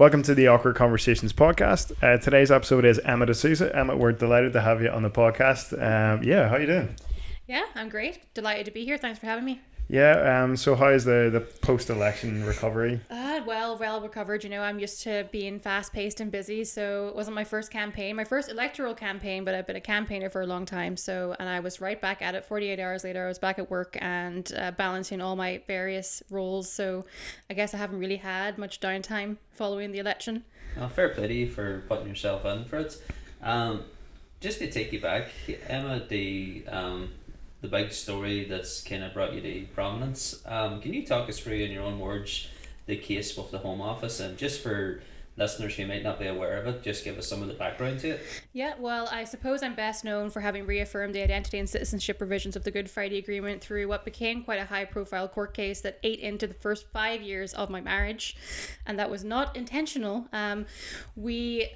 Welcome to the Awkward Conversations podcast. Today's episode is Emma DeSouza. Emma, we're delighted to have you on the podcast. How you doing? Yeah, I'm great. Delighted to be here. Thanks for having me. Yeah, so how is the post-election recovery? Well recovered. I'm used to being fast-paced and busy, so it wasn't my first campaign, my first electoral campaign, but I've been a campaigner for a long time. And I was right back at it 48 hours later. I was back at work and balancing all my various roles, so I guess I haven't really had much downtime following the election. Fair play to you for putting yourself in for it. Just to take you back, Emma, the big story that's kind of brought you to prominence. Can you talk us through in your own words the case with the Home Office, and just for listeners who might not be aware of it, just give us some of the background to it? Yeah, well, I suppose I'm best known for having reaffirmed the identity and citizenship provisions of the Good Friday Agreement through what became quite a high-profile court case that ate into the first 5 years of my marriage, and that was not intentional. We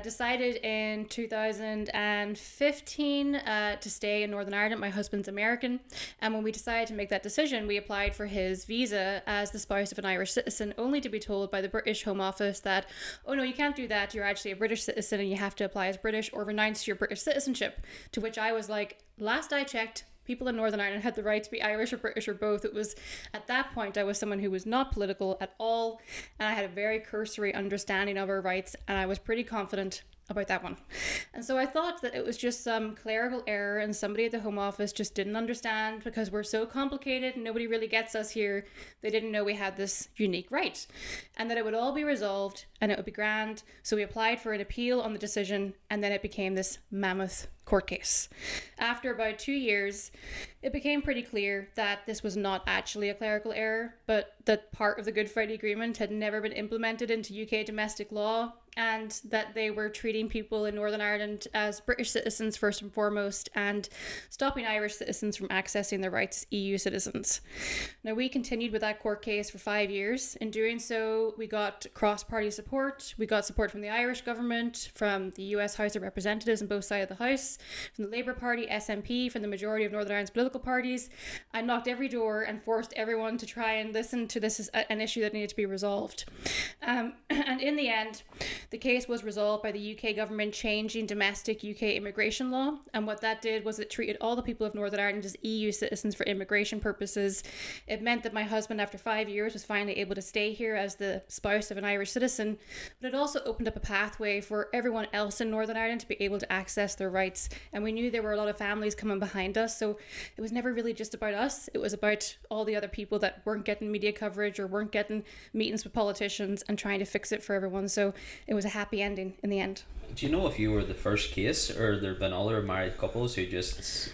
decided in 2015 to stay in Northern Ireland. My husband's American, and when we decided to make that decision, we applied for his visa as the spouse of an Irish citizen, only to be told by the British Home Office that, oh no, you can't do that, you're actually a British citizen and you have to apply as British or renounce your British citizenship. To which I was like, last I checked, people in Northern Ireland had the right to be Irish or British or both. It was, at that point, I was someone who was not political at all, and I had a very cursory understanding of our rights, and I was pretty confident about that one. And so I thought that it was just some clerical error and somebody at the Home Office just didn't understand, because we're so complicated and nobody really gets us here. They didn't know we had this unique right, and that it would all be resolved and it would be grand. So we applied for an appeal on the decision, and then it became this mammoth court case. After about 2 years, it became pretty clear that this was not actually a clerical error, but that part of the Good Friday Agreement had never been implemented into UK domestic law, and that they were treating people in Northern Ireland as British citizens first and foremost, and stopping Irish citizens from accessing their rights as EU citizens. Now, we continued with that court case for 5 years. In doing so, we got cross-party support. We got support from the Irish government, from the US House of Representatives on both sides of the House, from the Labour Party, SNP, from the majority of Northern Ireland's political parties. I knocked every door and forced everyone to try and listen to this as an issue that needed to be resolved. And in the end, the case was resolved by the UK government changing domestic UK immigration law, and what that did was it treated all the people of Northern Ireland as EU citizens for immigration purposes. It meant that my husband, after 5 years, was finally able to stay here as the spouse of an Irish citizen, but it also opened up a pathway for everyone else in Northern Ireland to be able to access their rights, and we knew there were a lot of families coming behind us, so it was never really just about us. It was about all the other people that weren't getting media coverage or weren't getting meetings with politicians, and trying to fix it for everyone. So it was a happy ending in the end. Do you know if you were the first case, or there have been other married couples who just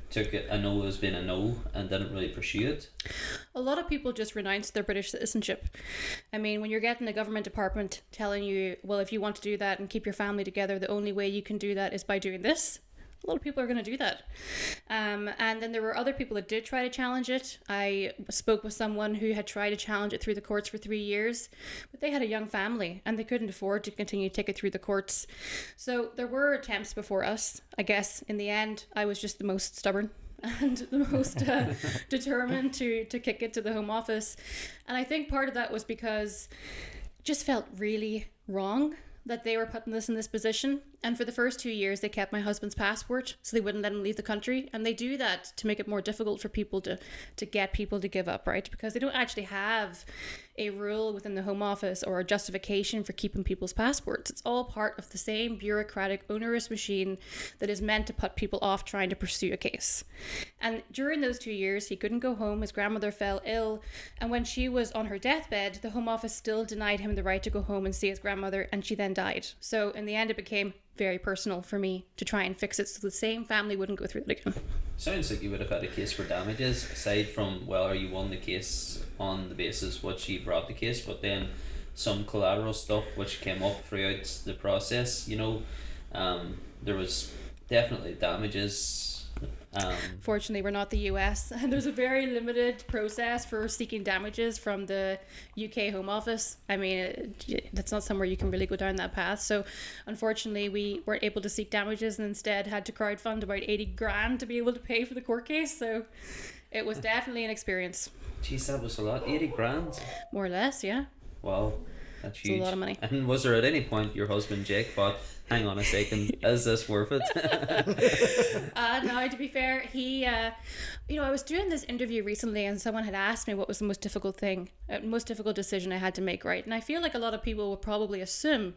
took it, a no as being a no, and didn't really pursue it? A lot of people just renounced their British citizenship. I mean, when you're getting a government department telling you, well, if you want to do that and keep your family together, the only way you can do that is by doing this, a lot of people are going to do that. And then there were other people that did try to challenge it. I spoke with someone who had tried to challenge it through the courts for 3 years, but they had a young family and they couldn't afford to continue to take it through the courts. So there were attempts before us. I guess in the end, I was just the most stubborn and the most determined to kick it to the Home Office. And I think part of that was because it just felt really wrong that they were putting this in this position. And for the first 2 years, they kept my husband's passport, so they wouldn't let him leave the country. And they do that to make it more difficult for people to get people to give up, right? Because they don't actually have a rule within the Home Office or a justification for keeping people's passports. It's all part of the same bureaucratic, onerous machine that is meant to put people off trying to pursue a case. And during those 2 years, he couldn't go home. His grandmother fell ill. And when she was on her deathbed, the Home Office still denied him the right to go home and see his grandmother, and she then died. So in the end, it became very personal for me to try and fix it so the same family wouldn't go through it again. Sounds like you would have had a case for damages, aside from whether you won the case on the basis what she brought the case, but then some collateral stuff which came up throughout the process. There was definitely damages. Fortunately, we're not the US, and there's a very limited process for seeking damages from the UK Home Office. I mean, that's not somewhere you can really go down that path. So unfortunately, we weren't able to seek damages and instead had to crowdfund about 80 grand to be able to pay for the court case. So it was definitely an experience. Jeez, that was a lot. 80 grand? More or less, yeah. Wow. That's It's a huge. lot of money. And was there at any point your husband Jake thought, hang on a second, is this worth it? No, to be fair, he, I was doing this interview recently and someone had asked me what was the most difficult decision I had to make, right? And I feel like a lot of people would probably assume,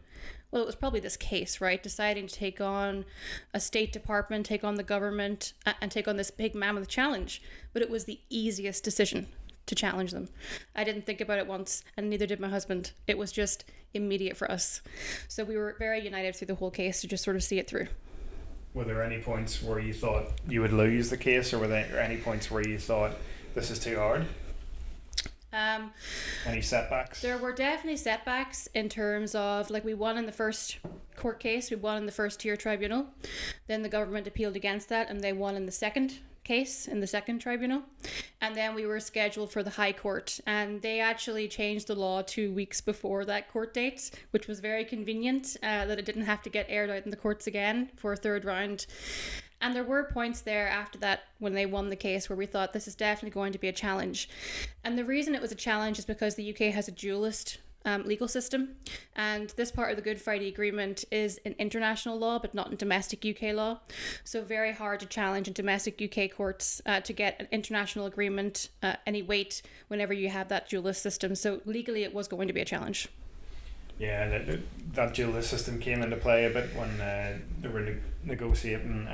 well, it was probably this case, right? Deciding to take on a State Department, take on the government, and take on this big mammoth challenge. But it was the easiest decision to challenge them. I didn't think about it once, and neither did my husband. It was just immediate for us. So we were very united through the whole case to just sort of see it through. Were there any points where you thought you would lose the case, or were there any points where you thought this is too hard? Any setbacks? There were definitely setbacks in terms of, like, we won in the first court case, we won in the first tier tribunal. Then the government appealed against that and they won in the second case, in the second tribunal. And then we were scheduled for the High Court, and they actually changed the law 2 weeks before that court date, which was very convenient, that it didn't have to get aired out in the courts again for a third round. And there were points there after that when they won the case where we thought this is definitely going to be a challenge. And the reason it was a challenge is because the UK has a dualist legal system, and this part of the Good Friday Agreement is in international law but not in domestic UK law, so very hard to challenge in domestic UK courts to get an international agreement any weight whenever you have that dualist system. So legally it was going to be a challenge. Yeah, that dualist system came into play a bit when they were negotiating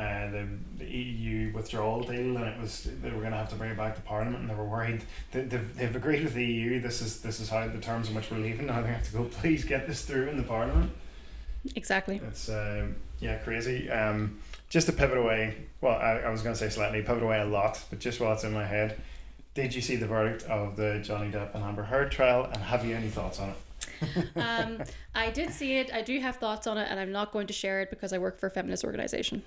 the EU withdrawal deal, and they were going to have to bring it back to Parliament, and they were worried. They've agreed with the EU. This is how the terms in which we're leaving. Now they have to go. Please get this through in the Parliament. Exactly. It's crazy. Just to pivot away. Well, I was going to say slightly pivot away a lot, but just while it's in my head, did you see the verdict of the Johnny Depp and Amber Heard trial, and have you any thoughts on it? I did see it. I do have thoughts on it, and I'm not going to share it because I work for a feminist organisation.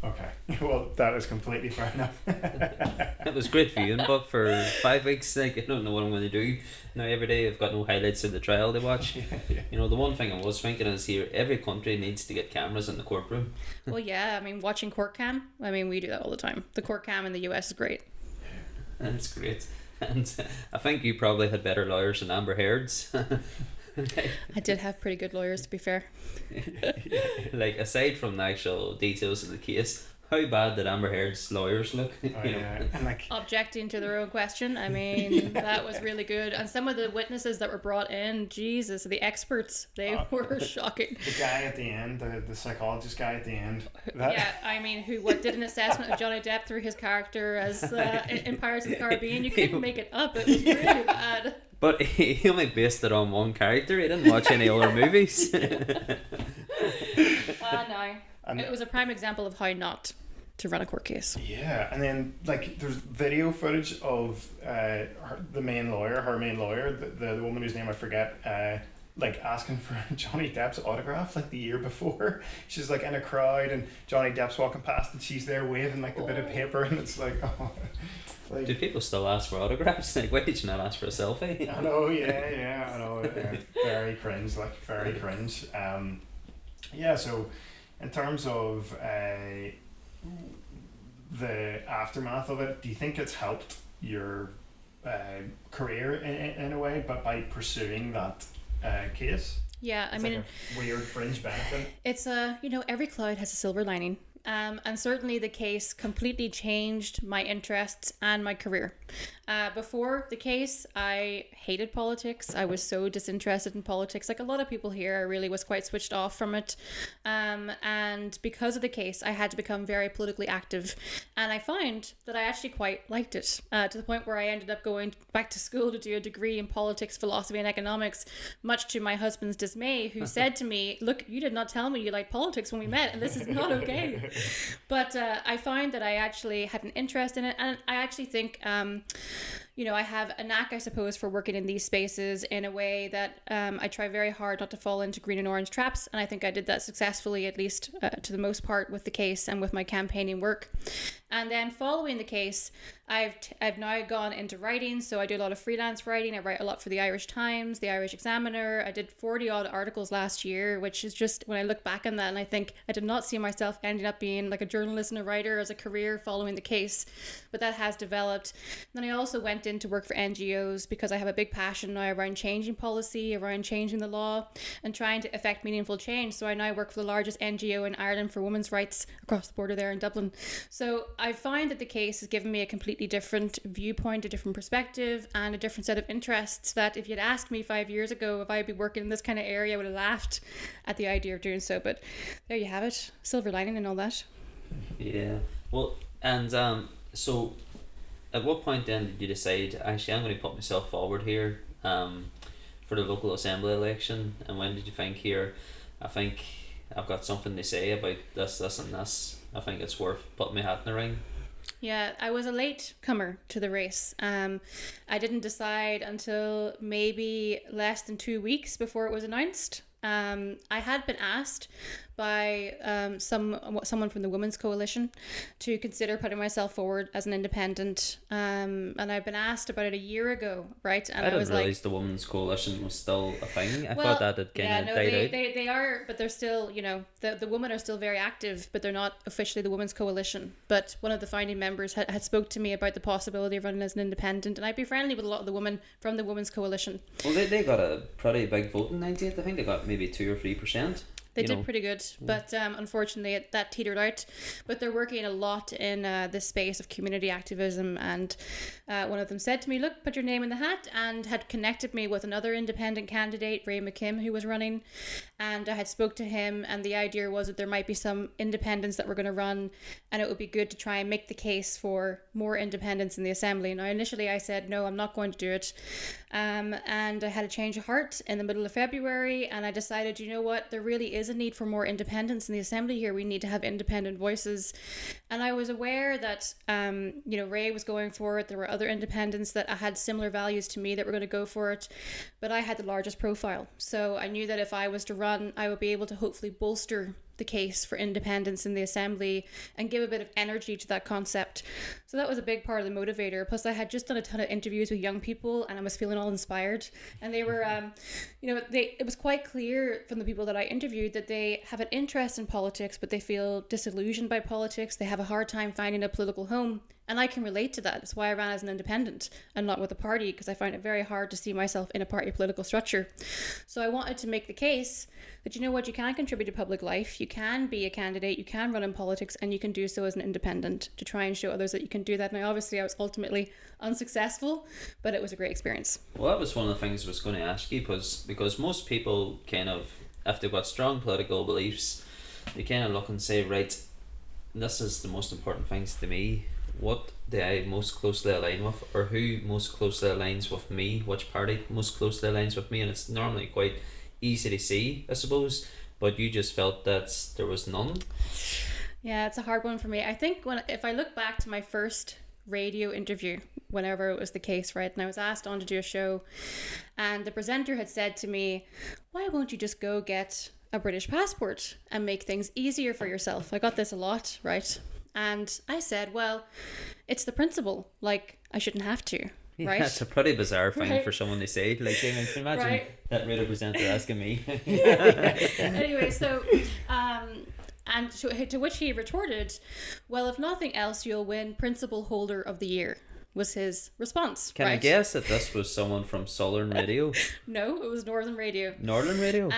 Okay, well, that is completely fair enough. It was great viewing, but for 5 weeks, like, I don't know what I'm going to do now. Every day I've got no highlights of the trial to watch. Yeah. The one thing I was thinking is here, every country needs to get cameras in the courtroom. Well, yeah, I mean, watching court cam, we do that all the time. The court cam in the US is great. That's great. And I think you probably had better lawyers than Amber Heard's. I did have pretty good lawyers, to be fair. Like, aside from the actual details of the case, how bad did Amber Heard's lawyers look? Yeah. And like, objecting to their own question, that was really good. And some of the witnesses that were brought in, Jesus, the experts, they were shocking. The guy at the end, the psychologist guy at the end. Who did an assessment of Johnny Depp through his character as in Pirates of the Caribbean. You couldn't make it up. It was really bad. But he only based it on one character. He didn't watch any other movies. No. It was a prime example of how not to run a court case. Yeah, and then like there's video footage of her main lawyer, the woman whose name I forget, like asking for Johnny Depp's autograph like the year before. She's like in a crowd and Johnny Depp's walking past and she's there waving like a bit of paper, and it's like, oh. Like, do people still ask for autographs? Like, why did you not ask for a selfie? I know, I know. Very cringe, very cringe. So in terms of the aftermath of it, do you think it's helped your career in a way, but by pursuing that case? Yeah, it's like a weird fringe benefit. It's every cloud has a silver lining. And certainly the case completely changed my interests and my career. Before the case, I hated politics. I was so disinterested in politics. Like a lot of people here, I really was quite switched off from it. And because of the case, I had to become very politically active. And I found that I actually quite liked it, to the point where I ended up going back to school to do a degree in politics, philosophy, and economics, much to my husband's dismay, who said to me, look, you did not tell me you liked politics when we met, and this is not okay. But I found that I actually had an interest in it, and I actually think I have a knack, I suppose, for working in these spaces in a way that I try very hard not to fall into green and orange traps, and I think I did that successfully, at least to the most part, with the case and with my campaigning work. And then following the case, I've now gone into writing, so I do a lot of freelance writing. I write a lot for the Irish Times, the Irish Examiner. I did 40 odd articles last year, which is just, when I look back on that, and I think I did not see myself ending up being like a journalist and a writer as a career following the case, but that has developed. Then I also went into work for NGOs because I have a big passion now around changing policy, around changing the law, and trying to effect meaningful change. So I now work for the largest NGO in Ireland for women's rights across the border there in Dublin. So I find that the case has given me a completely different viewpoint, a different perspective, and a different set of interests that if you'd asked me 5 years ago if I'd be working in this kind of area, I would have laughed at the idea of doing so. But there you have it. Silver lining and all that. Yeah. Well, and so at what point then did you decide, actually, I'm going to put myself forward here for the local assembly election? And when did you think, here, I think I've got something to say about this, and this. I think it's worth putting my hat in the ring. Yeah, I was a late comer to the race. I didn't decide until maybe less than 2 weeks before it was announced. I had been asked by someone from the Women's Coalition to consider putting myself forward as an independent, and I've been asked about it a year ago, right? And I didn't was realise like, the Women's Coalition was still a thing. I thought that had kind of died out. They are, but they're still, you know, the women are still very active, but they're not officially the Women's Coalition. But one of the founding members had spoke to me about the possibility of running as an independent, and I'd be friendly with a lot of the women from the Women's Coalition. Well, they got a pretty big vote in 98. I think they got maybe 2 or 3%. They did pretty good, but unfortunately that teetered out. But they're working a lot in this space of community activism, and one of them said to me, look, put your name in the hat, and had connected me with another independent candidate, Ray McKim, who was running, and I had spoke to him, and the idea was that there might be some independents that were going to run, and it would be good to try and make the case for more independents in the Assembly. Now initially I said, no, I'm not going to do it, and I had a change of heart in the middle of February, and I decided, you know what, there really is a need for more independence in the Assembly here. We need to have independent voices. And I was aware that Ray was going for it. There were other independents that had similar values to me that were going to go for it, but I had the largest profile, so I knew that if I was to run, I would be able to hopefully bolster the case for independence in the Assembly and give a bit of energy to that concept. So that was a big part of the motivator. Plus I had just done a ton of interviews with young people, and I was feeling all inspired, and they were it was quite clear from the people that I interviewed that they have an interest in politics, but they feel disillusioned by politics. They have a hard time finding a political home, and I can relate to that. That's why I ran as an independent and not with a party, because I find it very hard to see myself in a party political structure. So I wanted to make the case that, you know what, you can contribute to public life, you can be a candidate, you can run in politics, and you can do so as an independent, to try and show others that you can do that. Now obviously I was ultimately unsuccessful, but it was a great experience. Well, that was one of the things I was going to ask you, because most people kind of, if they've got strong political beliefs, they kind of look and say, right, this is the most important things to me. What do I most closely align with, or who most closely aligns with me, which party most closely aligns with me, and it's normally quite easy to see, I suppose, but you just felt that there was none. Yeah, it's a hard one for me. I think if I look back to my first radio interview, whenever it was the case, right, and I was asked on to do a show, and the presenter had said to me, why won't you just go get a British passport and make things easier for yourself? I got this a lot, right? And I said, well, it's the principle, like I shouldn't have to. Right? Yeah, it's a pretty bizarre thing right. for someone to say. Like, can you imagine right. that radio presenter asking me? Anyway, so and to which he retorted, well, if nothing else, you'll win Principal Holder of the Year, was his response. Can I guess that this was someone from Southern Radio? No, it was Northern Radio. Northern Radio?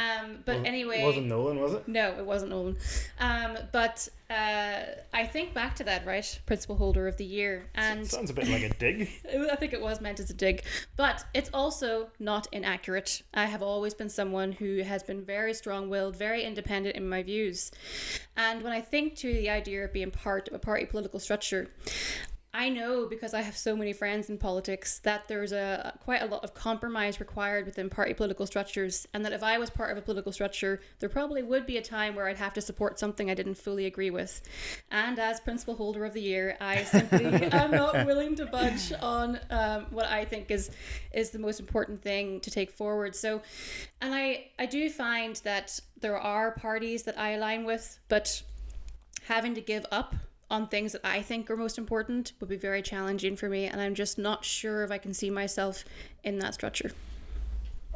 But anyway... It wasn't Nolan, was it? No, it wasn't Nolan. But I think back to that, right? Principal Holder of the Year. And sounds a bit like a dig. I think it was meant as a dig. But it's also not inaccurate. I have always been someone who has been very strong-willed, very independent in my views. And when I think to the idea of being part of a party political structure, I know, because I have so many friends in politics, that there's quite a lot of compromise required within party political structures, and that if I was part of a political structure, there probably would be a time where I'd have to support something I didn't fully agree with. And as Principal Holder of the Year, I simply am not willing to budge on what I think is the most important thing to take forward. So, and I do find that there are parties that I align with, but having to give up on things that I think are most important would be very challenging for me, and I'm just not sure if I can see myself in that structure.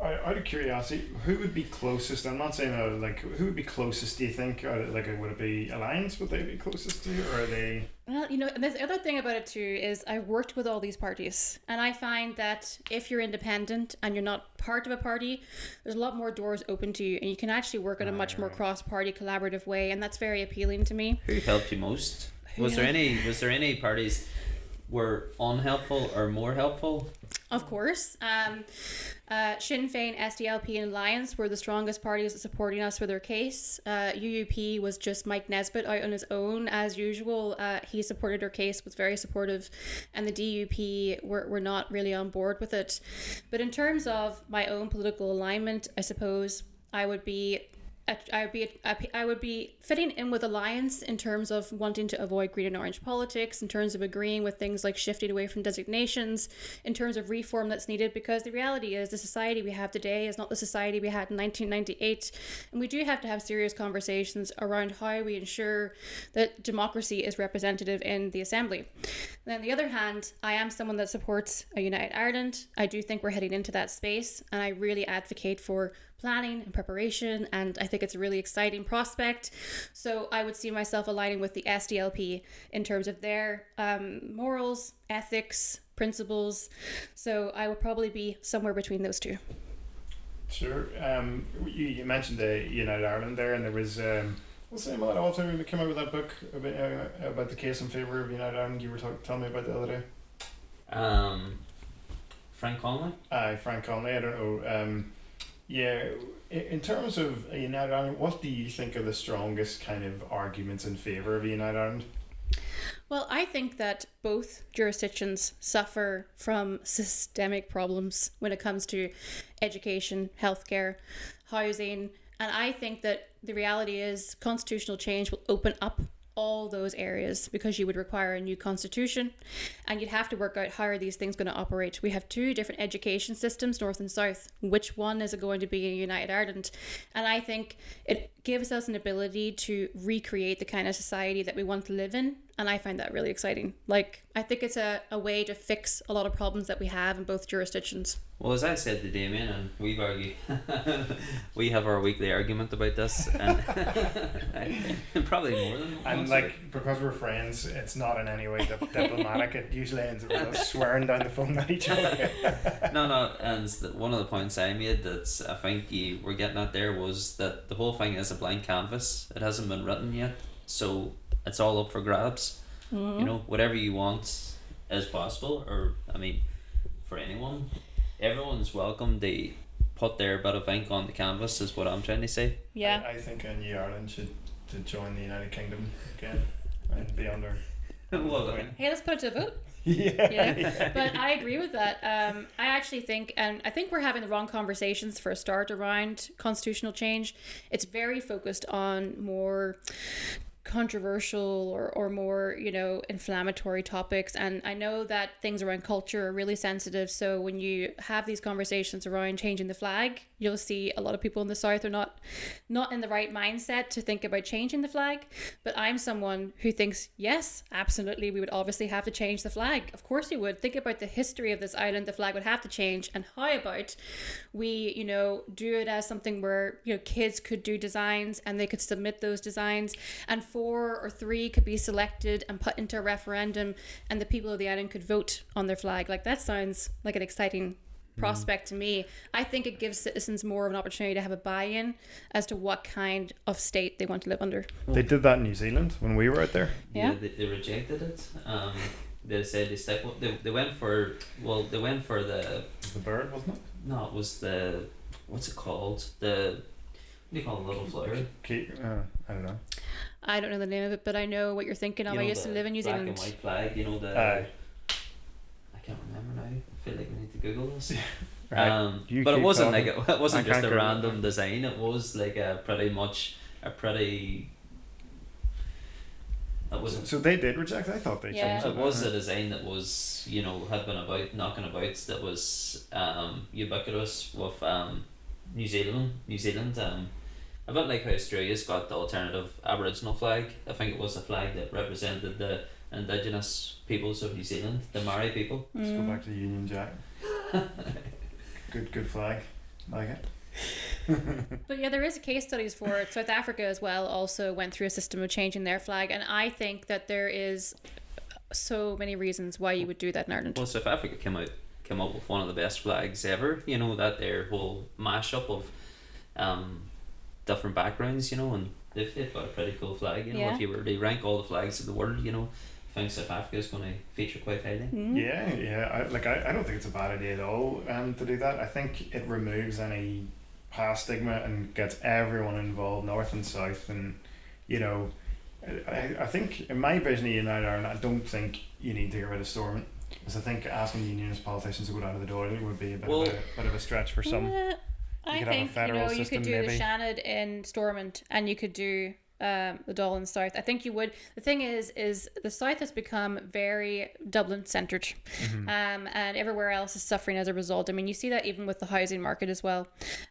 Out of curiosity, who would be closest? I'm not saying like who would be closest. Do you think? Like, would it be Alliance? Would they be closest to, or are they? Well, the other thing about it too is I worked with all these parties, and I find that if you're independent and you're not part of a party, there's a lot more doors open to you, and you can actually work in a much more cross-party collaborative way, and that's very appealing to me. Who helped you most? Was there any parties were unhelpful or more helpful? Of course. Sinn Féin, SDLP and Alliance were the strongest parties supporting us with their case. UUP was just Mike Nesbitt out on his own as usual. He supported our case, was very supportive, and the DUP were not really on board with it. But in terms of my own political alignment, I suppose I would be fitting in with Alliance in terms of wanting to avoid green and orange politics, in terms of agreeing with things like shifting away from designations, in terms of reform that's needed, because the reality is the society we have today is not the society we had in 1998, and we do have to have serious conversations around how we ensure that democracy is representative in the Assembly. And on the other hand, I am someone that supports a United Ireland. I do think we're heading into that space, and I really advocate for planning and preparation, and I think it's a really exciting prospect. So I would see myself aligning with the SDLP in terms of their morals, ethics, principles. So I would probably be somewhere between those two. Sure. You mentioned the United Ireland there, and there was what's the name of that author who came out with that book about the case in favour of United Ireland? You were telling me about the other day. Frank Conley. Frank Conley. I don't know. Yeah, in terms of United Ireland, what do you think are the strongest kind of arguments in favour of United Ireland? Well, I think that both jurisdictions suffer from systemic problems when it comes to education, healthcare, housing, and I think that the reality is constitutional change will open up all those areas because you would require a new constitution, and you'd have to work out how are these things going to operate. We have two different education systems, north and south. Which one is it going to be in United Ireland? And I think it gives us an ability to recreate the kind of society that we want to live in, and I find that really exciting. Like, I think it's a way to fix a lot of problems that we have in both jurisdictions. Well, as I said to Damien, and we've argued, we have our weekly argument about this, and probably more than once. And like, because we're friends, it's not in any way diplomatic. It usually ends with us swearing down the phone at each other. No, and one of the points I made that I think you were getting at there was that the whole thing is a blank canvas. It hasn't been written yet, so it's all up for grabs. Mm-hmm. You know, whatever you want is possible, or I mean, for anyone. Everyone's welcome to put their bit of ink on the canvas is what I'm trying to say. Yeah. I think New Ireland should to join the United Kingdom again and be under. Hey, let's put it to the vote. Yeah. But I agree with that. I actually think, and I think we're having the wrong conversations for a start around constitutional change. It's very focused on more controversial or more, you know, inflammatory topics, and I know that things around culture are really sensitive, so when you have these conversations around changing the flag, you'll see a lot of people in the south are not in the right mindset to think about changing the flag. But I'm someone who thinks, yes, absolutely, we would obviously have to change the flag. Of course we would. Think about the history of this island. The flag would have to change, and how about we, you know, do it as something where, you know, kids could do designs and they could submit those designs, and 4 or 3 could be selected and put into a referendum, and the people of the island could vote on their flag. Like, that sounds like an exciting prospect to me. I think it gives citizens more of an opportunity to have a buy-in as to what kind of state they want to live under. They did that in New Zealand when we were out there. Yeah, they rejected it. They said they went for the bird, wasn't it? No, it was the, what's it called, the, what do you call a little flower? I don't know. I don't know the name of it, but I know what you're thinking of. You know, I used to live in New Zealand. Black and white flag, you know, the I can't remember now. I feel like we need to Google this. But it wasn't talking. Like it wasn't just a random design. It was like That wasn't. So they did reject. I thought they changed it. It was a design that was, you know, had been knocking about. That was ubiquitous with New Zealand. A bit like how Australia's got the alternative Aboriginal flag. I think it was a flag that represented the indigenous peoples of New Zealand, the Maori people. Let's go back to the Union Jack. Good flag. Like it. But yeah, there is case studies for it. South Africa as well also went through a system of changing their flag, and I think that there is so many reasons why you would do that in Ireland. Well, South Africa came up with one of the best flags ever. You know, that their whole mashup of different backgrounds. You know, and they've got a pretty cool flag. You know, Yeah. if you were to rank all the flags of the world, you know, I think South Africa is going to feature quite highly. Yeah. I don't think it's a bad idea at all to do that. I think it removes any past stigma and gets everyone involved, north and south, and you know, I think in my vision of United Ireland, I don't think you need to get rid of Stormont, because I think asking the unionist politicians to go down to the door would be a bit of a stretch for some. I could have a think federal you system, could do maybe. the Shannon in Stormont, and you could do the Dáil in the south. I think you would. The thing is the south has become very Dublin centred, and everywhere else is suffering as a result. I mean, you see that even with the housing market as well,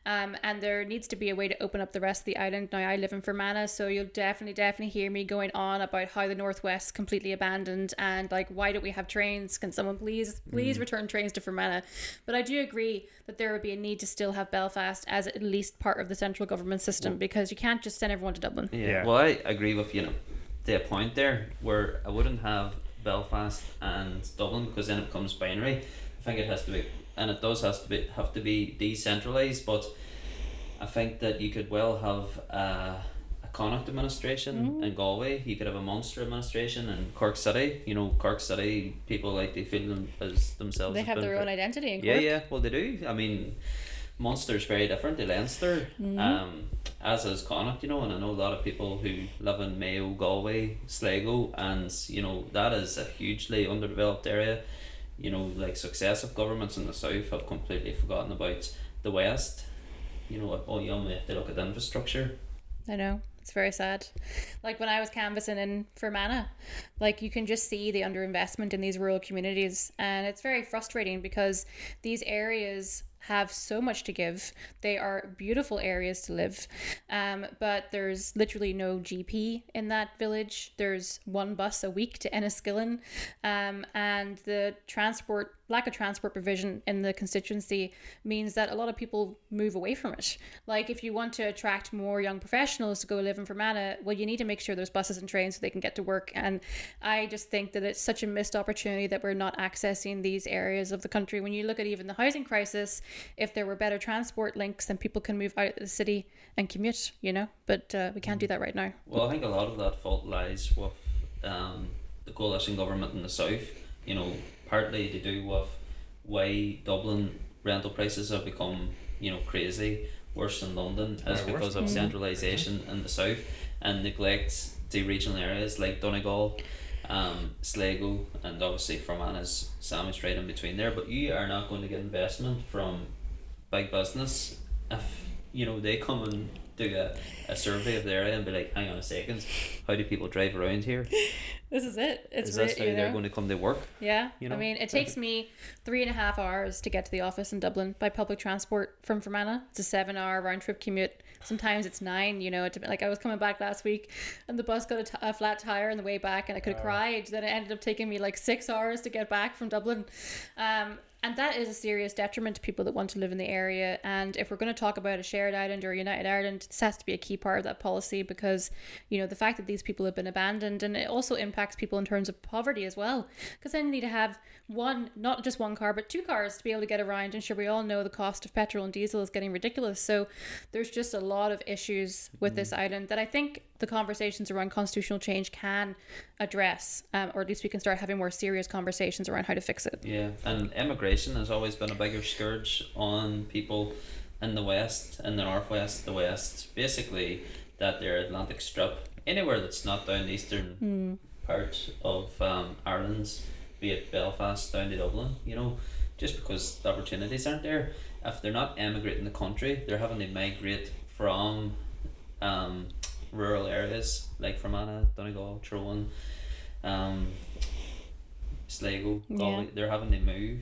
and there needs to be a way to open up the rest of the island. Now, I live in Fermanagh, so you'll definitely hear me going on about how the northwest is completely abandoned, and like, why don't we have trains? Can someone please return trains to Fermanagh? But I do agree that there would be a need to still have Belfast as at least part of the central government system, because you can't just send everyone to Dublin. Yeah. Well, I agree with the point there, where I wouldn't have Belfast and Dublin, because then it becomes binary. I think it has to be, and it does have to be decentralized. But I think that you could well have a Connacht administration in Galway. You could have a Munster administration in Cork City. You know, Cork City people, like, they feel them as themselves. They have their own identity in Cork. Yeah. Well, they do. I mean, Munster's very different to Leinster, as is Connacht, you know, and I know a lot of people who live in Mayo, Galway, Sligo, and you know, that is a hugely underdeveloped area. You know, like, successive governments in the south have completely forgotten about the west. You know, you only have to look at the infrastructure. I know, it's very sad. Like, when I was canvassing in Fermanagh, like, you can just see the underinvestment in these rural communities, and it's very frustrating because these areas have so much to give. They are beautiful areas to live, but there's literally no GP in that village. There's one bus a week to Enniskillen, and the lack of transport provision in the constituency means that a lot of people move away from it. Like, if you want to attract more young professionals to go live in Fermanagh, well, you need to make sure there's buses and trains so they can get to work. And I just think that it's such a missed opportunity that we're not accessing these areas of the country. When you look at even the housing crisis, if there were better transport links, then people can move out of the city and commute, you know, but we can't do that right now. Well, I think a lot of that fault lies with the coalition government in the south. You know, partly to do with why Dublin rental prices have become, you know, crazy, worse than London, is because of centralisation in the south and neglect to regional areas like Donegal, Sligo, and obviously Fermanagh's sandwiched right in between there. But you are not going to get investment from big business if, you know, they come and do a survey of the area and be like, hang on a second, how do people drive around here? This is it. It's is this how they're going to come to work? Yeah. You know? I mean, it takes me 3.5 hours to get to the office in Dublin by public transport from Fermanagh. It's a 7-hour round trip commute. Sometimes it's 9, you know. Like, I was coming back last week and the bus got a flat tire on the way back, and I could have cried. Then it ended up taking me like 6 hours to get back from Dublin. And that is a serious detriment to people that want to live in the area. And if we're going to talk about a shared Ireland or a united Ireland, this has to be a key part of that policy, because, you know, the fact that these people have been abandoned, and it also impacts people in terms of poverty as well, because then you need to have not just one car, but 2 cars to be able to get around. And sure, we all know the cost of petrol and diesel is getting ridiculous. So there's just a lot of issues with this island that I think the conversations around constitutional change can address, or at least we can start having more serious conversations around how to fix it. Yeah, and immigration has always been a bigger scourge on people in the west, in the northwest, the west, basically that their Atlantic strip, anywhere that's not down the eastern part of Ireland, be it Belfast down to Dublin, you know, just because the opportunities aren't there. If they're not emigrating the country, they're having to migrate from rural areas like Fermanagh, Donegal, Tyrone, Sligo, Galway. They're having to move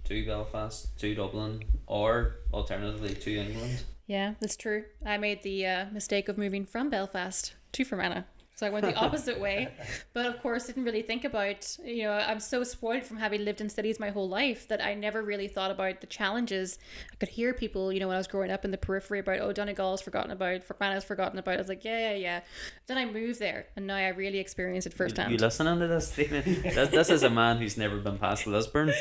to Belfast, to Dublin, or alternatively to England. Yeah, that's true. I made the mistake of moving from Belfast to Fermanagh So I went the opposite way, but of course didn't really think about, I'm so spoiled from having lived in cities my whole life that I never really thought about the challenges. I could hear people, when I was growing up in the periphery about, Donegal's forgotten about, Fermanagh's forgotten about. I was like, yeah. Then I moved there and now I really experience it firsthand. You listening to this, Stephen? This is a man who's never been past Lisburn.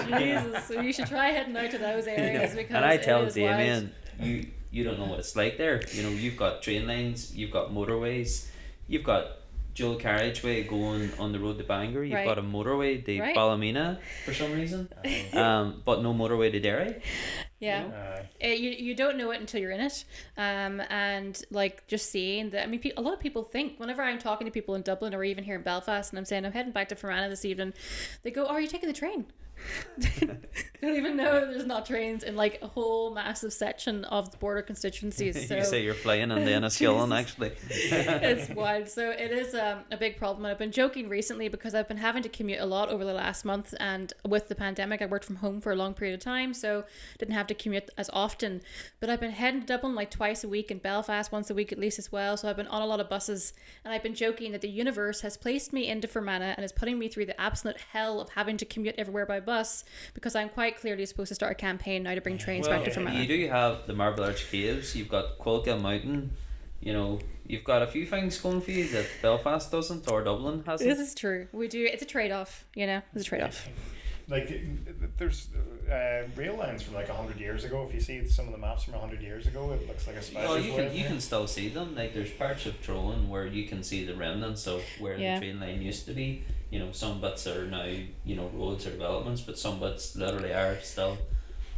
Jesus, so you should try heading out to those areas because and I tell it is Damien, wild. you don't know what it's like there. You've got train lines, you've got motorways, you've got dual carriageway going on the road to Bangor, you've got a motorway to Ballymena for some reason, but no motorway to Derry. Yeah, you don't know it until you're in it, and like just seeing that. I mean, a lot of people think whenever I'm talking to people in Dublin or even here in Belfast, and I'm saying I'm heading back to Fermanagh this evening, they go, "Oh, are you taking the train?" They don't even know there's not trains in like a whole massive section of the border constituencies. So you say you're flying and then Enniskillen actually. It's wild. So it is a big problem. And I've been joking recently because I've been having to commute a lot over the last month, and with the pandemic I worked from home for a long period of time, so didn't have to commute as often, but I've been heading to Dublin like twice a week and Belfast once a week at least as well. So I've been on a lot of buses, and I've been joking that the universe has placed me into Fermanagh and is putting me through the absolute hell of having to commute everywhere by bus, because I'm quite clearly supposed to start a campaign now to bring trains back to Fermanagh. You do have the Marble Arch Caves, you've got Quilca Mountain, you've got a few things going for you that Belfast doesn't or Dublin hasn't. This is true. We do. It's a trade-off, it's a trade-off. Like there's rail lines from like 100 years ago. If you see some of the maps from 100 years ago, it looks like a special. You can still see them. Like there's parts of Tyrone where you can see the remnants of where the train line used to be. Some bits are now roads or developments, but some bits literally are still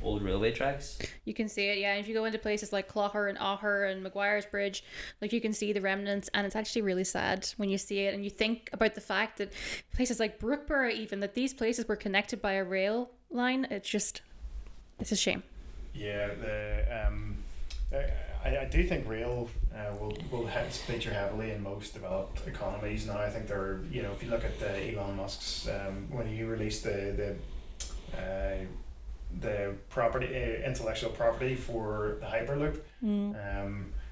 old railway tracks. You can see it, and if you go into places like Clogher and Augher and Maguire's Bridge, like you can see the remnants, and it's actually really sad when you see it and you think about the fact that places like Brookborough, even that these places were connected by a rail line. It's a shame. Yeah, I do think rail will feature heavily in most developed economies now. I think they're, if you look at Elon Musk's when he released the property, intellectual property for the Hyperloop,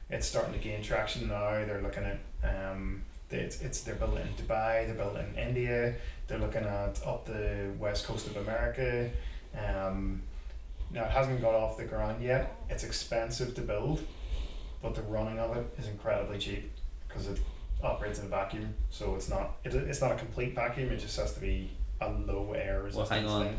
it's starting to gain traction now. They're looking at they're building it in Dubai, they're building it in India, they're looking at up the west coast of America. Now it hasn't got off the ground yet. It's expensive to build, but the running of it is incredibly cheap because it operates in a vacuum. So it's not a complete vacuum. It just has to be a low air resistance hang on. thing.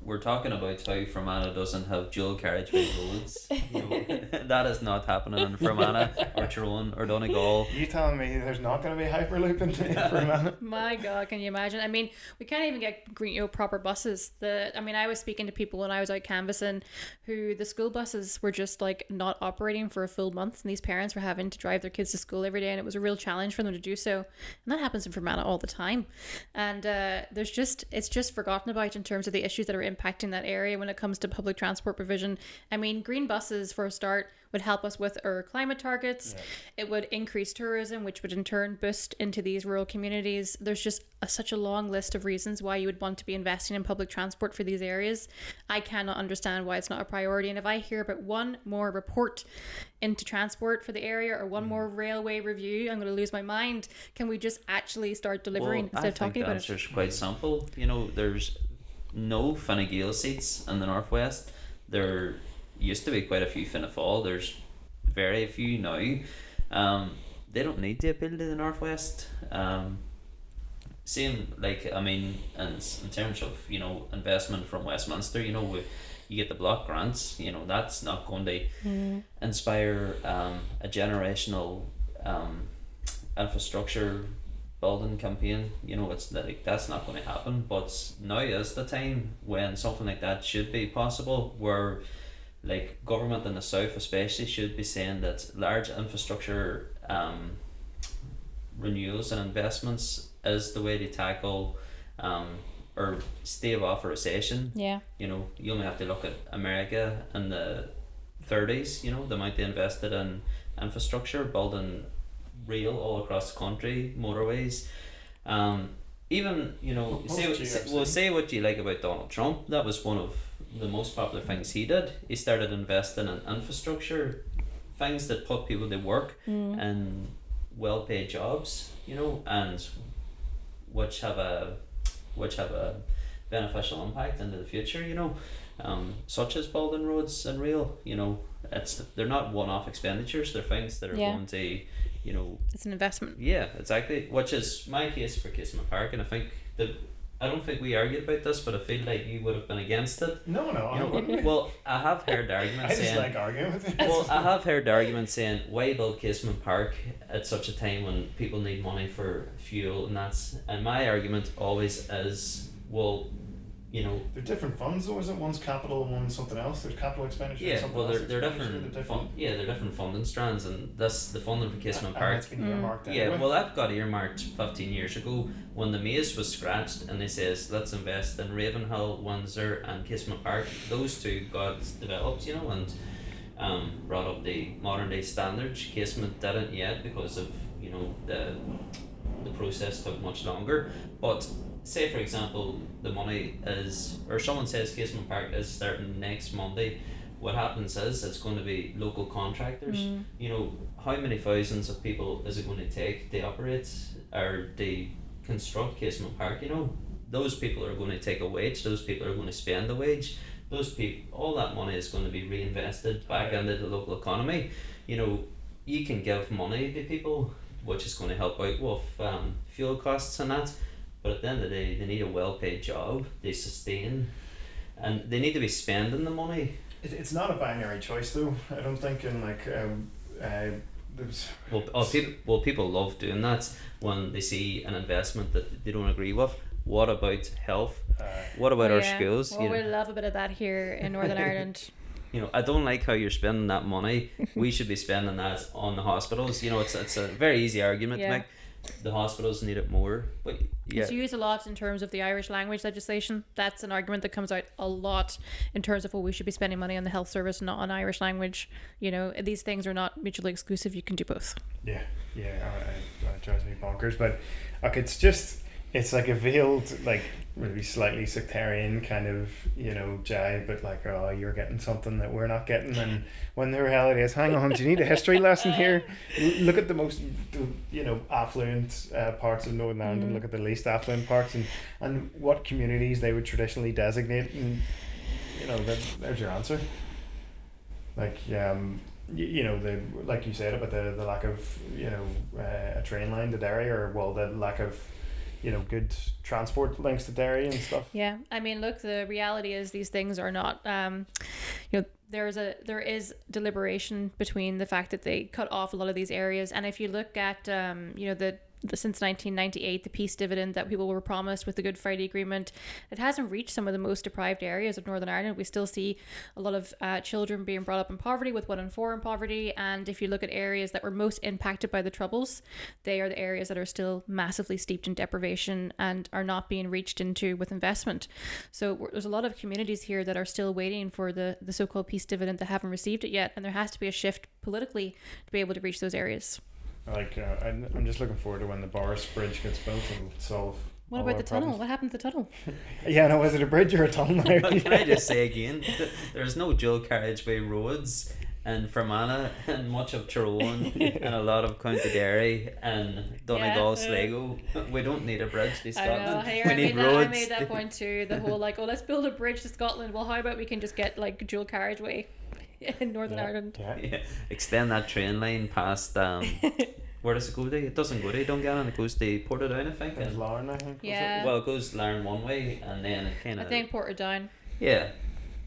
We're talking about how Fermanagh doesn't have dual carriageway roads. That is not happening in Fermanagh or Tyrone or Donegal. You telling me there's not going to be a Hyperloop in Fermanagh? My God, can you imagine? I mean, we can't even get proper buses. I was speaking to people when I was out canvassing who the school buses were just like not operating for a full month, and these parents were having to drive their kids to school every day, and it was a real challenge for them to do so. And that happens in Fermanagh all the time. And it's just forgotten about in terms of the issues that are impacting that area when it comes to public transport provision. I mean, green buses for a start would help us with our climate targets. Yeah. It would increase tourism, which would in turn boost into these rural communities. There's just such a long list of reasons why you would want to be investing in public transport for these areas. I cannot understand why it's not a priority. And if I hear about one more report into transport for the area or one more railway review, I'm going to lose my mind. Can we just actually start delivering instead of talking about it? I think the answer's quite simple. There's no Fine Gael seats in the northwest. There used to be quite a few Fianna Fáil. There's very few now. They don't need to appeal to the northwest. Same in terms of investment from Westminster. You get the block grants. That's not going to inspire a generational infrastructure building campaign. It's like that's not going to happen. But now is the time when something like that should be possible, where like government in the south especially should be saying that large infrastructure renewals and investments is the way to tackle or stave off a recession. Yeah. You only have to look at America in the 30s, the amount they invested in infrastructure, building rail all across the country, motorways. Even say what you like about Donald Trump. That was one of the most popular things he did. He started investing in infrastructure, things that put people to work in well-paid jobs, and which have a beneficial impact into the future, such as building roads and rail. They're not one-off expenditures, they're things that are going to, it's an investment. yeah, exactly, which is my case for Casement Park. And I don't think we argued about this, but I feel like you would have been against it. No, I wouldn't. Well, I have heard the argument I just saying, like arguing with you. well, I have heard the argument saying, why build Casement Park at such a time when people need money for fuel, and my argument always is, well, They're different funds, though, isn't it? One's capital and one's something else. There's capital expenditure. yeah, and something well, else they're expenditure. different. They're different funding strands, and the funding for Casement Park. It's been earmarked Yeah, anyway. well, that got earmarked 15 years ago when the maze was scratched, and they says let's invest in Ravenhill, Windsor, and Casement Park. Those two got developed, and brought up the modern day standards. Casement didn't yet because of the process took much longer. But say for example, the money is, or someone says Casement Park is starting next Monday. What happens is it's going to be local contractors. How many thousands of people is it going to take to operate or to construct Casement Park? Those people are going to take a wage. Those people are going to spend a wage. Those people, all that money is going to be reinvested back into the local economy. You can give money to people, which is going to help out with fuel costs and that. But at the end of the day, they need a well-paid job. They sustain, and they need to be spending the money. It's not a binary choice, though. I don't think in there's. People love doing that when they see an investment that they don't agree with. What about health? What about our schools? Well, we love a bit of that here in Northern Ireland. I don't like how you're spending that money. We should be spending that on the hospitals. It's a very easy argument to make. The hospitals need it more, but it's used a lot in terms of the Irish language legislation. That's an argument that comes out a lot in terms of, we should be spending money on the health service, not on Irish language. These things are not mutually exclusive. You can do both. Yeah, it drives me bonkers. But it's like a veiled, like maybe slightly sectarian kind of jive, but like, oh, you're getting something that we're not getting, and when the reality is, hang on, do you need a history lesson here? Look at the most affluent parts of Northern Ireland and look at the least affluent parts, and what communities they would traditionally designate, and there's your answer. Like the like you said about the lack of a train line to Derry, or the lack of good transport links to Derry and stuff. Yeah, I mean, look, the reality is these things are not, there is deliberation between the fact that they cut off a lot of these areas. And if you look at, since 1998, the peace dividend that people were promised with the Good Friday Agreement, it hasn't reached some of the most deprived areas of Northern Ireland. We still see a lot of children being brought up in poverty, with 1 in 4 in poverty. And if you look at areas that were most impacted by the Troubles, they are the areas that are still massively steeped in deprivation and are not being reached into with investment. So there's a lot of communities here that are still waiting for the so-called peace dividend that haven't received it yet. And there has to be a shift politically to be able to reach those areas. I'm just looking forward to when the Boris Bridge gets built and solve. What about the tunnel? What happened to the tunnel? Yeah, no, is it a bridge or a tunnel now? Can I just say again, there's no dual carriageway roads in Fermanagh and much of Tyrone and a lot of County Derry and Donegal, Sligo. We don't need a bridge to Scotland. We need roads. I made that point too. The whole let's build a bridge to Scotland. Well, how about we can just get dual carriageway in Northern Ireland? Yeah. Extend that train line past where does it go to? It doesn't go to Dungannon, it goes to Portadown, I think. It's Larne, I think. Yeah. Well, it goes Larne one way and then it kind of... I think Portadown. Yeah.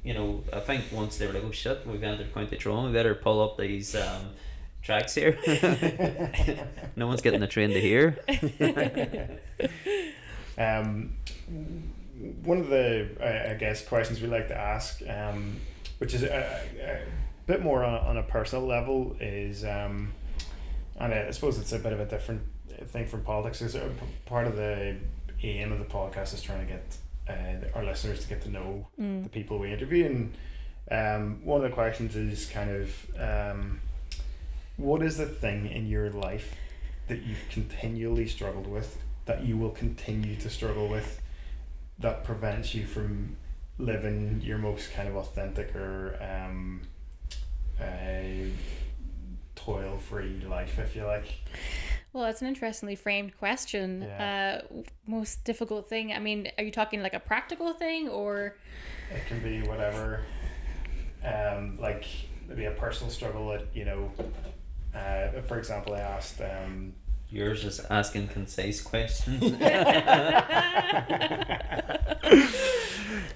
I think once they were like, oh shit, we've entered County Tyrone, we better pull up these tracks here. No one's getting the train to here. One of the, I guess, questions we like to ask, which is a bit more on a personal level, is... and I suppose it's a bit of a different thing from politics. Is part of the aim of the podcast is trying to get our listeners to get to know the people we interview. And one of the questions is kind of, what is the thing in your life that you've continually struggled with, that you will continue to struggle with, that prevents you from living your most kind of authentic or toil-free life, if you like? Well, it's an interestingly framed question. Yeah. Most difficult thing. I mean, are you talking like a practical thing or? It can be whatever. Like maybe a personal struggle that, you know. For example, I asked. Yours is asking concise questions.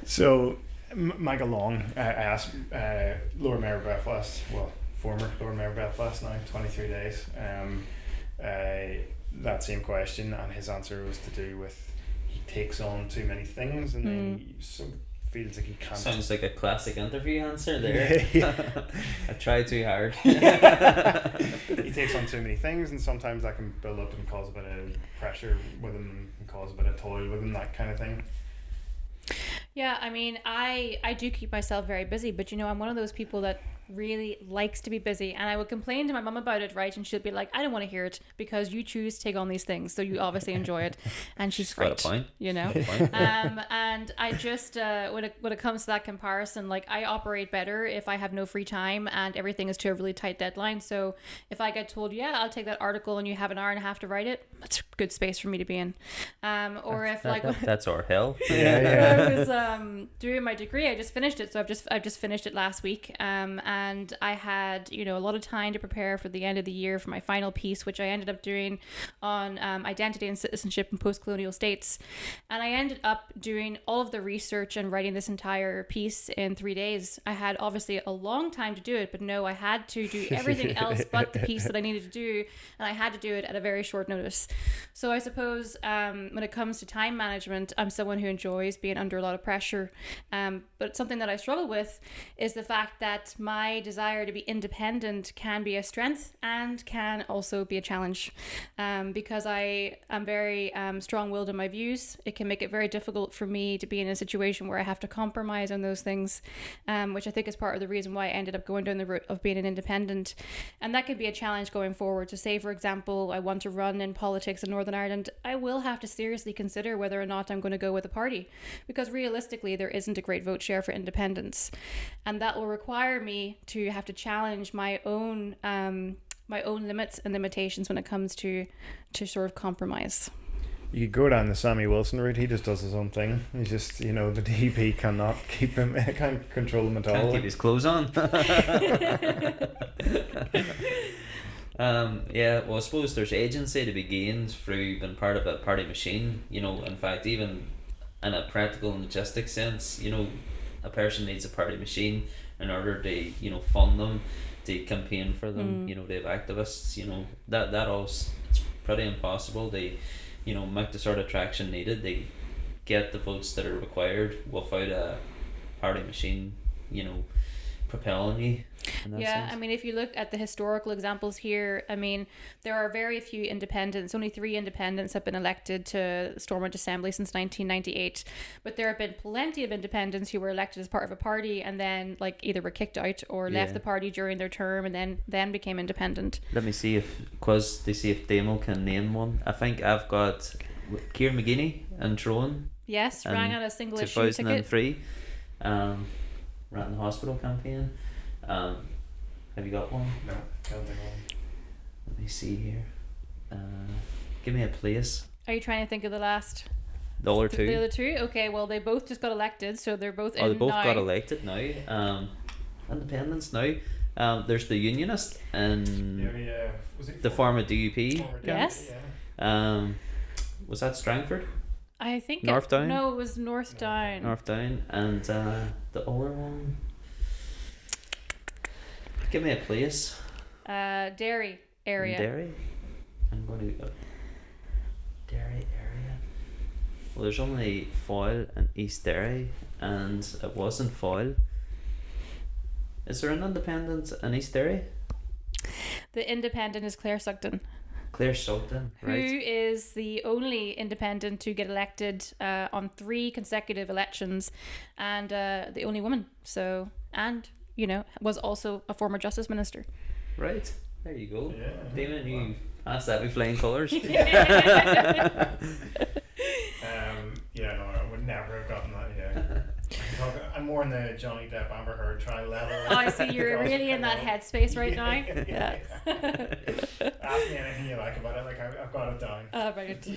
So, Michael Long, I asked Lord Mayor of Belfast, well, former Lord Mayor of Belfast now, 23 days, that same question, and his answer was to do with he takes on too many things, and then he feels like he can't. Sounds like a classic interview answer there. I try too hard. He takes on too many things, and sometimes that can build up and cause a bit of pressure with him, and cause a bit of toil with him, that kind of thing. Yeah, I mean, I do keep myself very busy, but you know, I'm one of those people that really likes to be busy, and I would complain to my mum about it, right? And she'll be like, I don't want to hear it because you choose to take on these things, so you obviously enjoy it. And she's Got a right, point. you know. And I just when it comes to that comparison, like I operate better if I have no free time and everything is to a really tight deadline. So if I get told, yeah, I'll take that article and you have an hour and a half to write it, that's good space for me to be in. Or if like that's our hell. I was doing my degree, I just finished it, so I've just finished it last week, and I had, you know, a lot of time to prepare for the end of the year for my final piece, which I ended up doing on identity and citizenship in post-colonial states, and I ended up doing all of the research and writing this entire piece in 3 days. I had obviously a long time to do it, but no, I had to do everything else but the piece that I needed to do, and I had to do it at a very short notice. So I suppose when it comes to time management, I'm someone who enjoys being under a lot of pressure, but something that I struggle with is the fact that my desire to be independent can be a strength and can also be a challenge, because I am very strong-willed in my views. It can make it very difficult for me to be in a situation where I have to compromise on those things, which I think is part of the reason why I ended up going down the route of being an independent, and that could be a challenge going forward. So say, for example, I want to run in politics in Northern Ireland, I will have to seriously consider whether or not I'm going to go with a party, because realistically there isn't a great vote share for independents, and that will require me to have to challenge my own limits and limitations when it comes to sort of compromise. You could go down the Sammy Wilson route. He just does his own thing. He's just, you know, the DP cannot keep him, can't control him at all. Can't keep his clothes on. Yeah, well, I suppose there's agency to be gained through being part of a party machine. You know, in fact, even in a practical and logistic sense, you know, a person needs a party machine in order to, you know, fund them, to campaign for them, you know, to have activists, you know, that all it's pretty impossible to, you know, make the sort of traction needed to get the votes that are required without a party machine, you know, propelling you. Yeah, I mean, if you look at the historical examples here, I mean, there are very few independents. Only 3 independents have been elected to Stormont Assembly since 1998. But there have been plenty of independents who were elected as part of a party and then, like, either were kicked out or left the party during their term and then became independent. Let me see if Damo can name one. I think I've got Ciarán McGuinney and Tyrone. Yes, rang on a single issue ticket. 2003. Ran the hospital campaign. Have you got one? No, can't think of one. Let me see here. Give me a place. Are you trying to think of the last? The other two. The other two? Okay, well, they both just got elected, so they're both in now. They both got elected now. Independents now. There's the Unionist and Was it the former DUP. Yes. Yeah. Was that Strangford? I think Northdown? No, it was Northdown. Northdown. And the other one. Give me a place. Derry area. Derry? I'm going to go. Derry area. Well, there's only Foyle and East Derry, and it wasn't Foyle. Is there an independent in East Derry? The independent is Claire Sugden. Claire Sugden, right. Who is the only independent to get elected on 3 consecutive elections, and the only woman. So, and, you know, was also a former Justice Minister. Right. There you go. Yeah. Damon, you passed that with flying colours. Yeah, no, I would never have gotten that. Yeah. more in the Johnny Depp Amber Heard trial level. Oh, I see. You're really in that headspace right now. Yeah. Ask me anything you like about it. Like I've got it down. Oh, right.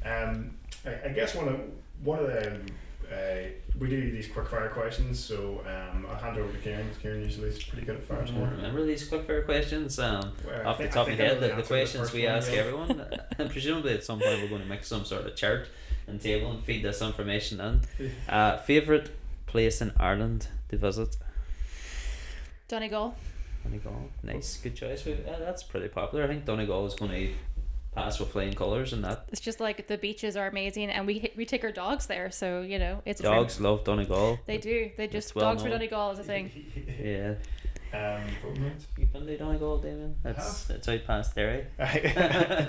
Yeah. I guess one of the we do these quick fire questions, so I'll hand over to Kieran. Kieran usually is pretty good at fire. I don't remember these quick fire questions. Off the I top of think my I know head, the the answer to the questions first we one, ask yeah. everyone, and presumably at some point we're going to make some sort of chart and table and feed this information in. Favourite place in Ireland to visit? Donegal. Donegal. Nice, good choice. That's pretty popular. I think Donegal is going to pass with flying colours and that. It's just like the beaches are amazing, and we take our dogs there, so you know it's a Dogs dream. love Donegal. They do. They just well dogs for known. Donegal is a thing. Yeah. Voting rights? You've been to Donegal, Damien? It's out past Derry. I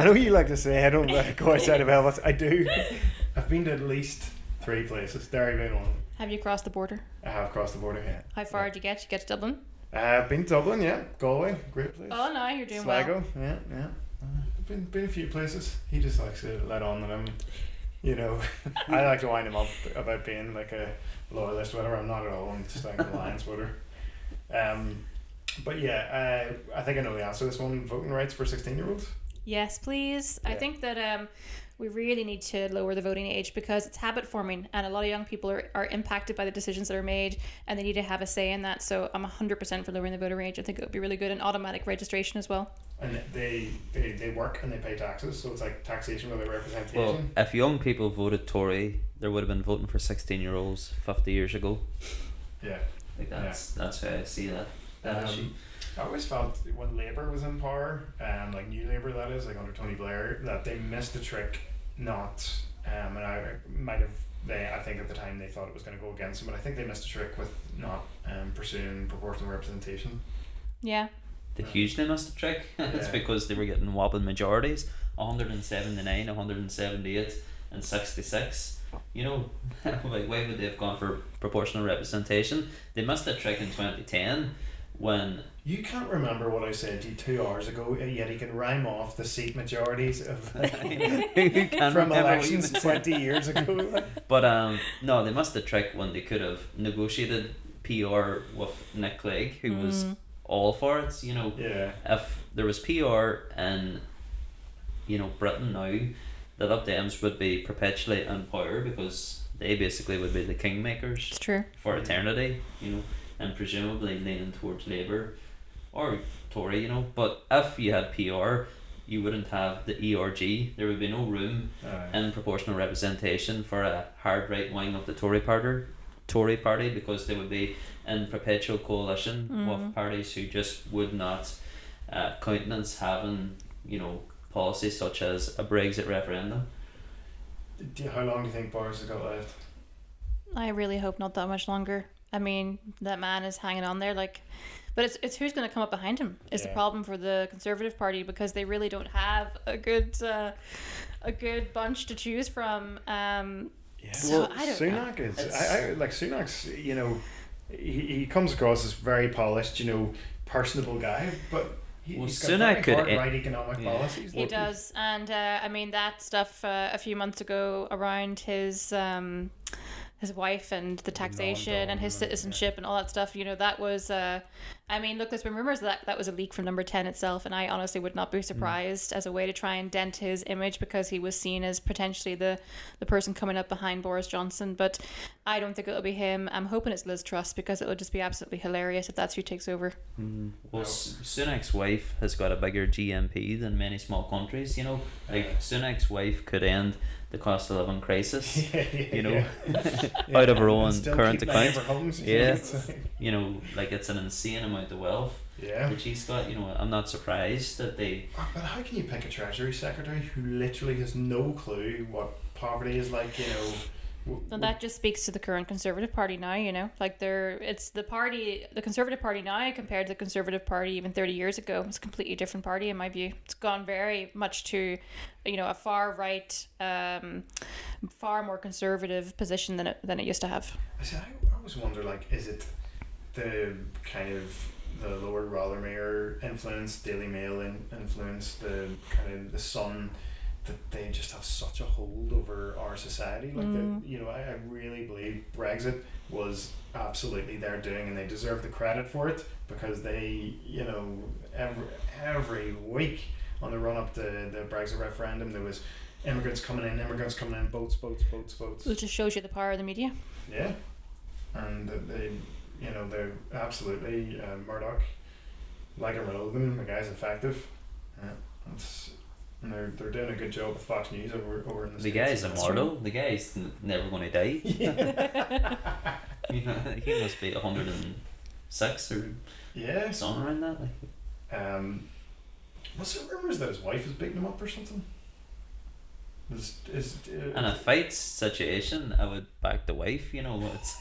know you like to say I don't go outside of Elvis. I do. I've been to at least 3 places. Derry being one. Have you crossed the border? I have crossed the border. Yeah. How far did you get? You get to Dublin? I've been to Dublin. Yeah. Galway, great place. Oh no, you're doing Sligo. well. Yeah. Been a few places. He just likes to let on that I'm, you know, I like to wind him up about being like a loyalist, whatever. I'm not at all. I'm just like an alliance voter. But yeah, I think I know the answer to this one. Voting rights for 16-year-olds. Yes, please. Yeah. I think that we really need to lower the voting age because it's habit forming, and a lot of young people are impacted by the decisions that are made, and they need to have a say in that. So I'm 100% for lowering the voting age. I think it would be really good, and automatic registration as well. And they work and they pay taxes, so it's like taxation without representation. Well, if young people voted Tory, there would have been voting for 16-year-olds 50 years ago. Yeah. Like that's how I see that. Issue. I always felt when Labour was in power, like New Labour that is, like under Tony Blair, that they missed the trick not, and I might have, I think at the time they thought it was going to go against them, but I think they missed a trick with not pursuing proportional representation. Yeah. They hugely missed the trick. It's Yeah. because they were getting wobbling majorities, 179, 178 and 66. You know, like why would they have gone for proportional representation? They missed that trick in 2010 when... You can't remember what I said to you 2 hours ago, yet you can rhyme off the seat majorities of from elections 20 years ago. But no, they missed the trick when they could have negotiated PR with Nick Clegg, who was all for it. You know, Yeah. if there was PR in, you know, Britain now, the Lib Dems would be perpetually in power because they basically would be the kingmakers It's true. for eternity, you know, and presumably leaning towards Labour or Tory, you know. But if you had PR, you wouldn't have the ERG. There would be no room in proportional representation for a hard right wing of the Tory party because they would be in perpetual coalition with parties who just would not countenance having, you know, policies such as a Brexit referendum. How long do you think Boris has got left? I really hope not that much longer. I mean, that man is hanging on there, like, but it's who's going to come up behind him is the problem for the Conservative Party because they really don't have a good bunch to choose from. Yeah. So Well, I don't Sunak know. is. I like Sunak's. You know, he comes across as very polished. You know, personable guy, but he's got Sunak very could hard right economic policies. He does, and I mean that stuff a few months ago around his wife and the taxation and his citizenship and all that stuff. You know, that was. I mean, look, there's been rumors that was a leak from Number 10 itself, and I honestly would not be surprised as a way to try and dent his image because he was seen as potentially the person coming up behind Boris Johnson. But I don't think it'll be him. I'm hoping it's Liz Truss because it'll just be absolutely hilarious if that's who takes over. Well, Sunak's wife has got a bigger GMP than many small countries, you know. Like, Sunak's wife could end the cost of living crisis, you know, out of her own current account. Yeah, you know, like it's an insane amount of wealth that she's got. You know, I'm not surprised that they. But how can you pick a Treasury Secretary who literally has no clue what poverty is like? You know. And that just speaks to the current Conservative Party now, you know, like it's the Conservative Party now compared to the Conservative Party even 30 years ago. It's a completely different party in my view. It's gone very much to, you know, a far right, far more conservative position than it used to have. I always wonder, like, is it the kind of the Lord Rothermere influence, Daily Mail influence, the kind of the Sun that they just have such a hold over our society. Like I really believe Brexit was absolutely their doing, and they deserve the credit for it, because they, every week on the run up to the Brexit referendum, there was immigrants coming in, boats. It just shows you the power of the media. Yeah, and they're absolutely Murdoch. Like him or loathe him, the guy's effective. And they're doing a good job with Fox News over in the The States. guy's immortal. The guy's never going to die. He must be 106 or something around that. Was there rumours that his wife was beating him up or something? In a fight situation, I would back the wife. It's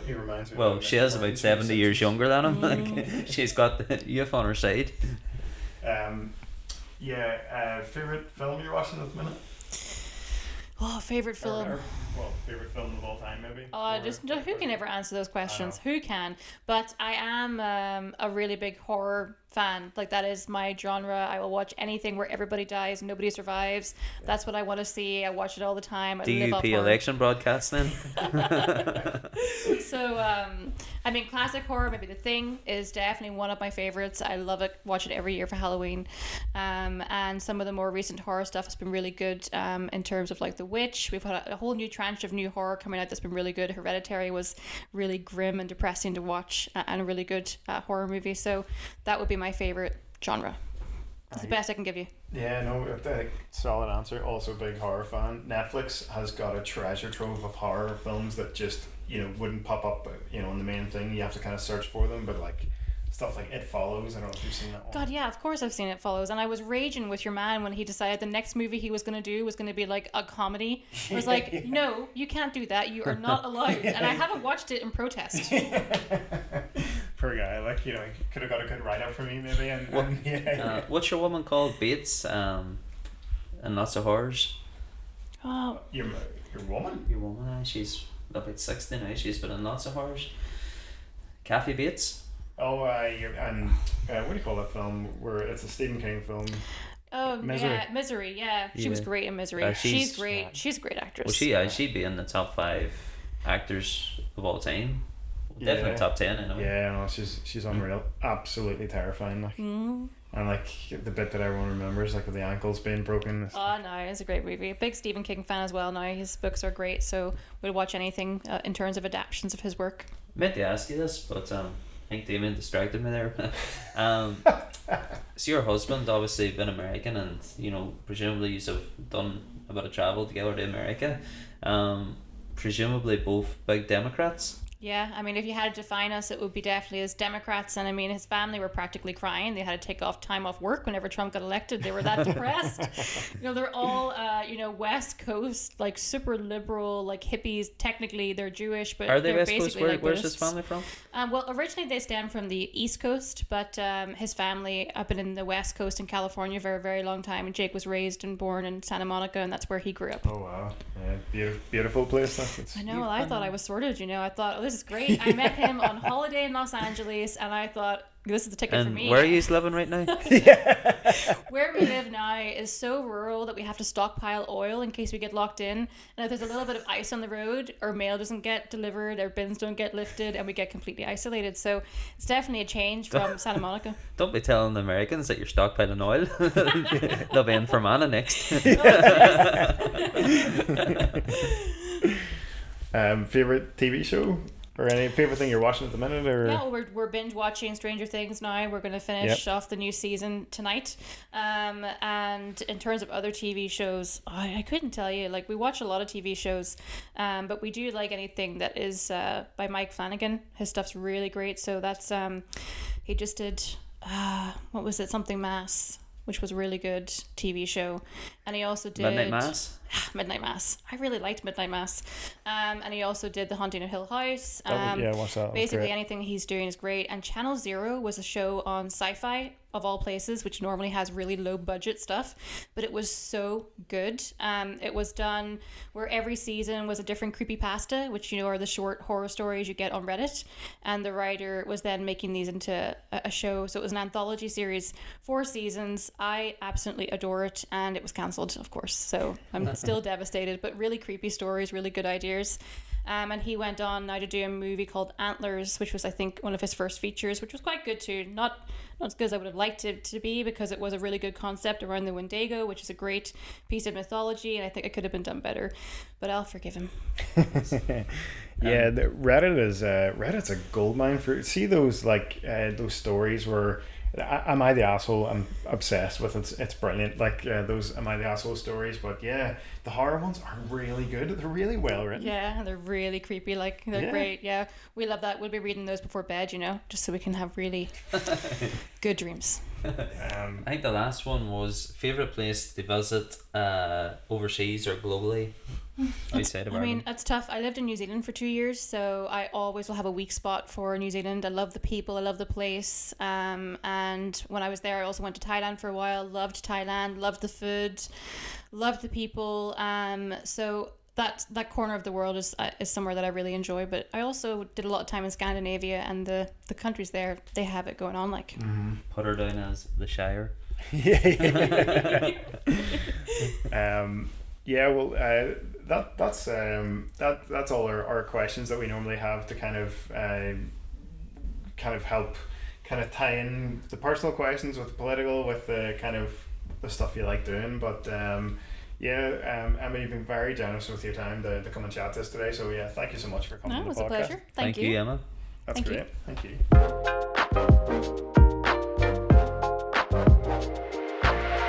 he reminds me. Well, she is about 70 years younger than him. She's got the youth on her side. Favorite film you're watching at the minute? Favorite film. Favorite film of all time, maybe. Who can ever answer those questions? Who can? But I am a really big horror fan. Like, that is my genre. I will watch anything where everybody dies and nobody survives. That's what I want to see. I watch it all the time. DUP election broadcast then. So classic horror, maybe The Thing is definitely one of my favorites. I love it. Watch it every year for Halloween. And some of the more recent horror stuff has been really good. In terms of like The Witch, we've had a whole new tranche of new horror coming out that's been really good. Hereditary was really grim and depressing to watch, and a really good horror movie. So that would be my favorite genre. It's the best I can give you. Yeah, no, solid answer. Also, big horror fan. Netflix has got a treasure trove of horror films that just wouldn't pop up in the main thing. You have to kind of search for them, but like stuff like It Follows. I don't know if you've seen that one. God, yeah, of course I've seen It Follows, and I was raging with your man when he decided the next movie he was going to do was going to be like a comedy. I was like, no, you can't do that. You are not allowed. And I haven't watched it in protest. Poor guy, like, he could have got a good write-up for me maybe. What's your woman called? Bates, and Lots of Horrors. Oh, your woman? Your woman, she's about 60 now. She's been in Lots of Horrors. Kathy Bates. Oh, what do you call that film where it's a Stephen King film? Oh, Misery. yeah, Misery, yeah. She was great in Misery. She's great. She's a great actress. Well, she'd be in the top 5 actors of all time. Definitely top 10, I know. Yeah, no, she's unreal. Absolutely terrifying. Like. And like the bit that everyone remembers, like with the ankles being broken. Oh no, it's a great movie. Big Stephen King fan as well now. His books are great, so we'll watch anything in terms of adaptations of his work. I meant to ask you this, but I think Damien distracted me there. So your husband obviously been American, and presumably you have done a bit of travel together to America. Presumably both big Democrats. Yeah, I mean, if you had to define us, it would be definitely as Democrats. And I mean, his family were practically crying. They had to take time off work whenever Trump got elected. They were that depressed. They're all, West Coast, like super liberal, like hippies. Technically, they're Jewish, but are they they're West Coast? basically Where's his family from? Well, originally they stem from the East Coast, but his family up in the West Coast in California for a very long time. And Jake was raised and born in Santa Monica, and that's where he grew up. Oh wow, yeah, beautiful place. I know. I thought I was sorted. I thought, oh, this is great. I met him on holiday in Los Angeles, and I thought, this is the ticket for me. And where are you living right now? Where we live now is so rural that we have to stockpile oil in case we get locked in. And if there's a little bit of ice on the road, our mail doesn't get delivered, our bins don't get lifted, and we get completely isolated. So it's definitely a change from Santa Monica. Don't be telling the Americans that you're stockpiling oil. They'll be in for mana next. Favorite TV show? Or any favourite thing you're watching at the minute? Or yeah, well, we're binge watching Stranger Things now. We're going to finish off the new season tonight. And in terms of other TV shows, I couldn't tell you. Like, we watch a lot of TV shows, but we do like anything that is by Mike Flanagan. His stuff's really great. So that's he just did what was it? Something Mass, which was a really good TV show. And he also did Midnight Mass. Midnight Mass. I really liked Midnight Mass. And he also did The Haunting of Hill House. Yeah, watch that. Basically anything he's doing is great. And Channel Zero was a show on Sci-Fi of all places, which normally has really low budget stuff, but it was so good. It was done where every season was a different creepypasta, which are the short horror stories you get on Reddit, and the writer was then making these into a show. So it was an anthology series, 4 seasons. I absolutely adore it, and it was cancelled, of course, so I'm still devastated, but really creepy stories, really good ideas. And he went on now to do a movie called Antlers, which was, I think, one of his first features, which was quite good too. Not as good as I would have liked it to be, because it was a really good concept around the Wendigo, which is a great piece of mythology, and I think it could have been done better. But I'll forgive him. Yeah, Reddit's a goldmine for. See those those stories where. Am I the asshole? I'm obsessed with it. It's brilliant. Those Am I the asshole stories, but yeah, the horror ones are really good. They're really well written. Yeah, and they're really creepy. They're great. Yeah, we love that. We'll be reading those before bed, just so we can have really good dreams. I think the last one was favorite place to visit overseas or globally outside of Ireland. I mean, it's tough. I lived in New Zealand for 2 years, so I always will have a weak spot for New Zealand. I love the people, I love the place, and when I was there I also went to Thailand for a while. Loved Thailand, loved the food, loved the people, so that corner of the world is somewhere that I really enjoy. But I also did a lot of time in Scandinavia, and the countries there, they have it going on. Put her down as the Shire. That's all our questions that we normally have to kind of help kind of tie in the personal questions with the political, with the kind of the stuff you like doing. But Emma, you've been very generous with your time to come and chat to us today. So yeah, thank you so much for coming on the podcast. It was a pleasure. Thank you, Emma. That's Thank great. you. Thank you.